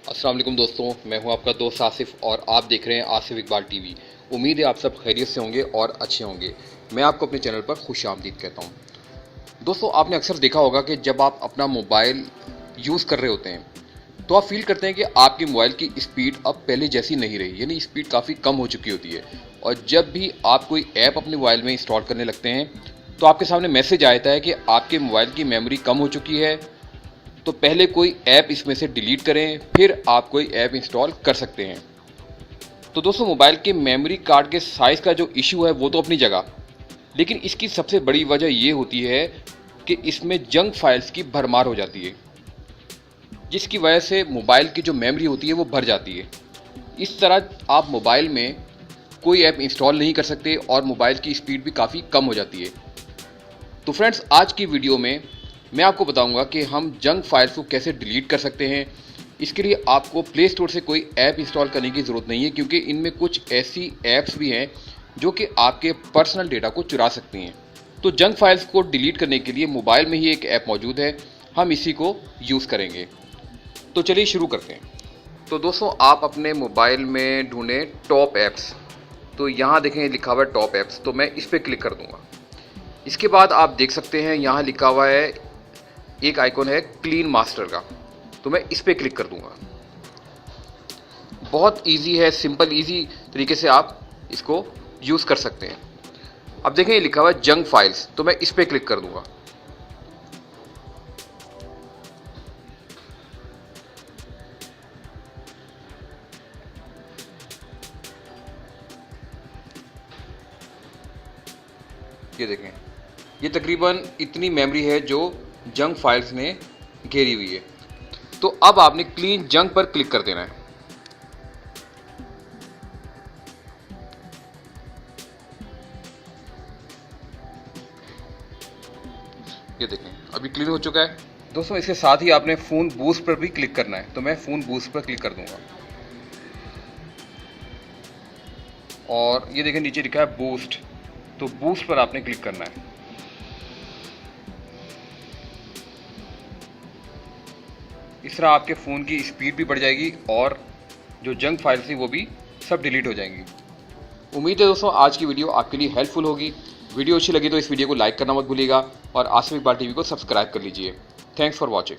अस्सलाम वालेकुम दोस्तों, मैं हूं आपका दोस्त आसिफ और आप देख रहे हैं आसिफ इकबाल टीवी। उम्मीद है आप सब खैरियत से होंगे और अच्छे होंगे। मैं आपको अपने चैनल पर खुशामदीद कहता हूं। दोस्तों, आपने अक्सर देखा होगा कि जब आप अपना मोबाइल यूज़ कर रहे होते हैं तो आप फील करते हैं कि आपके मोबाइल की स्पीड अब पहले जैसी नहीं रही, यानी स्पीड काफ़ी कम हो चुकी होती है। और जब भी आप कोई ऐप अपने मोबाइल में इंस्टॉल करने लगते हैं तो आपके सामने मैसेज आता है कि आपके मोबाइल की मेमोरी कम हो चुकी है, तो पहले कोई ऐप इसमें से डिलीट करें, फिर आप कोई ऐप इंस्टॉल कर सकते हैं। तो दोस्तों, मोबाइल के मेमोरी कार्ड के साइज़ का जो इशू है वो तो अपनी जगह, लेकिन इसकी सबसे बड़ी वजह ये होती है कि इसमें जंक फाइल्स की भरमार हो जाती है, जिसकी वजह से मोबाइल की जो मेमोरी होती है वो भर जाती है। इस तरह आप मोबाइल में कोई ऐप इंस्टॉल नहीं कर सकते और मोबाइल की स्पीड भी काफ़ी कम हो जाती है। तो फ्रेंड्स, आज की वीडियो में मैं आपको बताऊंगा कि हम जंक फाइल्स को कैसे डिलीट कर सकते हैं। इसके लिए आपको प्ले स्टोर से कोई ऐप इंस्टॉल करने की ज़रूरत नहीं है, क्योंकि इनमें कुछ ऐसी ऐप्स भी हैं जो कि आपके पर्सनल डेटा को चुरा सकती हैं। तो जंक फाइल्स को डिलीट करने के लिए मोबाइल में ही एक ऐप मौजूद है, हम इसी को यूज़ करेंगे। तो चलिए शुरू करते हैं। तो दोस्तों, आप अपने मोबाइल में ढूंढें टॉप ऐप्स। तो यहाँ देखें लिखा हुआ है टॉप ऐप्स, तो मैं इस पर क्लिक कर दूँगा। इसके बाद आप देख सकते हैं यहाँ लिखा हुआ है, एक आइकॉन है क्लीन मास्टर का, तो मैं इस पर क्लिक कर दूंगा। बहुत इजी है, सिंपल इजी तरीके से आप इसको यूज़ कर सकते हैं। अब देखें ये लिखा हुआ है जंक फाइल्स, तो मैं इस पर क्लिक कर दूंगा। ये देखें, ये तकरीबन इतनी मेमोरी है जो जंक फाइल्स ने घेरी हुई है। तो अब आपने क्लीन जंक पर क्लिक कर देना है। ये देखें, अभी क्लीन हो चुका है। दोस्तों, इसके साथ ही आपने फ़ोन बूस्ट पर भी क्लिक करना है, तो मैं फ़ोन बूस्ट पर क्लिक कर दूंगा। और ये देखें नीचे लिखा है बूस्ट, तो बूस्ट पर आपने क्लिक करना है। इस तरह आपके फ़ोन की स्पीड भी बढ़ जाएगी और जो जंक फाइल्स थी वो भी सब डिलीट हो जाएंगी। उम्मीद है दोस्तों आज की वीडियो आपके लिए हेल्पफुल होगी। वीडियो अच्छी लगी तो इस वीडियो को लाइक करना मत भूलिएगा और आसिफ इकबाल टीवी को सब्सक्राइब कर लीजिए। Thanks for watching.